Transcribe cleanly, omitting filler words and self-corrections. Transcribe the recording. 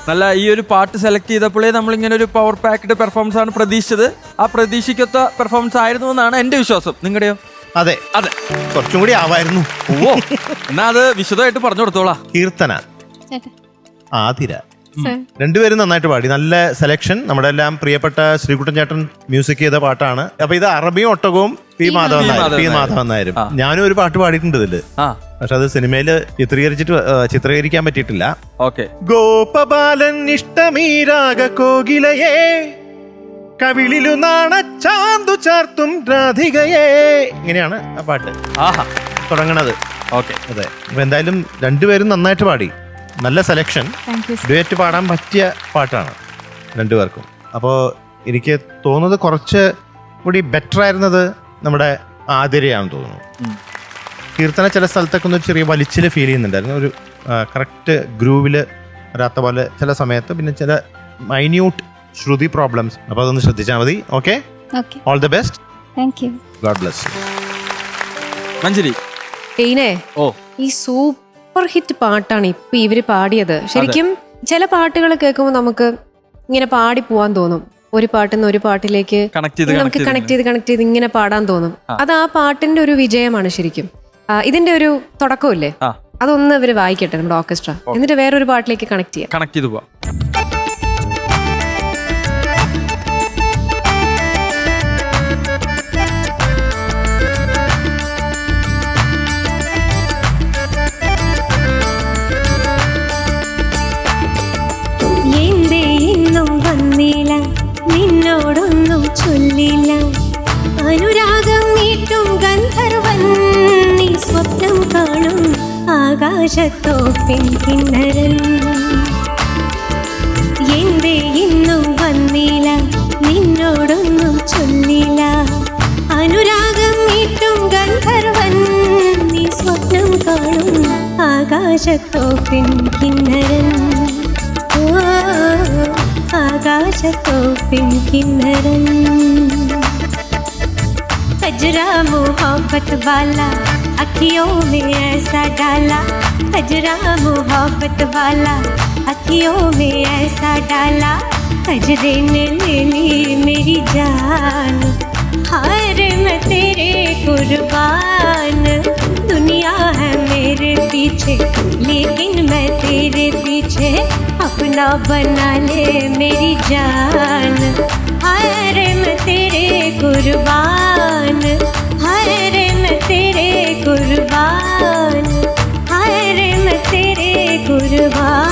നല്ല ഈ ഒരു പാട്ട് സെലക്ട് ചെയ്തപ്പോഴേ നമ്മളിങ്ങനെ ഒരു പവർ പാക്ഡ് പെർഫോമൻസ് ആണ് പ്രതീക്ഷിച്ചത്. ആ പ്രതീക്ഷിക്കാത്ത പെർഫോമൻസ് ആയിരുന്നു എന്നാണ് എന്റെ വിശ്വാസം. നിങ്ങളുടെയോ? അതെ അതെ, കുറച്ചും കൂടി ആവായിരുന്നു. ഓ, എന്നാ അത് വിശദമായിട്ട് പറഞ്ഞു കൊടുത്തോളാം. കീർത്തന, ആതിര രണ്ടുപേരും നന്നായിട്ട് പാടി. നല്ല സെലക്ഷൻ. നമ്മുടെ എല്ലാം പ്രിയപ്പെട്ട ശ്രീകുട്ടൻ ചേട്ടൻ മ്യൂസിക് ചെയ്ത പാട്ടാണ്. അപ്പൊ ഇത് അറബിയും ഒട്ടകവും പി മാധവൻ നായരും. ഞാനും ഒരു പാട്ട് പാടിയിട്ടുണ്ട് ഇതില്. പക്ഷെ അത് സിനിമയില് ചിത്രീകരിക്കാൻ പറ്റിയിട്ടില്ല. ഗോപബാലൻ ഇഷ്ടമീരാഗ കോകിലയേ, കവിളിലു നാണച്ചാന്തു ചാർത്തും രാധികയേ. ഇങ്ങനെയാണ് ആ പാട്ട് തുടങ്ങണത്. അതെ, അപ്പൊ എന്തായാലും രണ്ടുപേരും നന്നായിട്ട് പാടി. നല്ല സെലക്ഷൻ. ഡുവറ്റ് പാടാൻ പറ്റിയ പാട്ടാണ് രണ്ടുപേർക്കും. അപ്പോൾ എനിക്ക് തോന്നുന്നത് കുറച്ച് കൂടി ബെറ്റർ ആയിരുന്നത് നമ്മുടെ ആതിരയാണെന്ന് തോന്നുന്നു. കീർത്തന ചില സ്ഥലത്തൊക്കെ ഒന്ന് ചെറിയ വലിച്ചിൽ ഫീൽ ചെയ്യുന്നുണ്ടായിരുന്നു. ഒരു കറക്റ്റ് ഗ്രൂവിൽ വരാത്ത പോലെ ചില സമയത്ത്. പിന്നെ ചില മൈന്യൂട്ട് ശ്രുതി പ്രോബ്ലംസ്. അപ്പോൾ അതൊന്ന് ശ്രദ്ധിച്ചാൽ മതി. Okay, all the best. God bless you. Manjari, ഈ സൂപ്പർ ഹിറ്റ് പാട്ടാണ് ഇപ്പൊ ഇവര് പാടിയത്. ശരിക്കും ചില പാട്ടുകൾ കേൾക്കുമ്പോൾ നമുക്ക് ഇങ്ങനെ പാടി പോവാൻ തോന്നും. ഒരു പാട്ടിൽ നിന്ന് ഒരു പാട്ടിലേക്ക് നമുക്ക് കണക്ട് ചെയ്ത് ഇങ്ങനെ പാടാൻ തോന്നും. അത് ആ പാട്ടിന്റെ ഒരു വിജയമാണ് ശരിക്കും. ഇതിന്റെ ഒരു തുടക്കമില്ലേ, അതൊന്ന് ഇവര് വായിക്കട്ടെ നമ്മുടെ ഓർക്കസ്ട്ര. എന്നിട്ട് വേറൊരു പാട്ടിലേക്ക് കണക്ട് ചെയ്ത് പോവാം. നിന്നോടൊന്നും ചൊല്ലില്ല, അനുരാഗം നീട്ടും ഗന്ധർവൻ, നീ സ്വപ്നം കാണും ആകാശത്തോ പെൺകിന്നരൻ. എന്തേ ഇന്നും വന്നില്ല, നിന്നോടൊന്നും ചൊല്ലില്ല, അനുരാഗം നീട്ടും ഗന്ധർവൻ, നീ സ്വപ്നം കാണും ആകാശത്തോ പെൺകിന്നരൻ. आकाशतो पिंकिन्नरन, कजरा मोहब्बत वाला अखियों में ऐसा डाला, कजरा मोहब्बत वाला अखियों में ऐसा डाला, कजरे ने ले ली मेरी जान, हार मैं तेरे कुर्बान. दुनिया है मेरे पीछे लेकिन मैं तेरे पीछे, अपना बना ले मेरी जान, हाय मैं तेरे कुर्बान, हाय मैं तेरे कुर्बान, हाय मैं तेरे कुर्बान.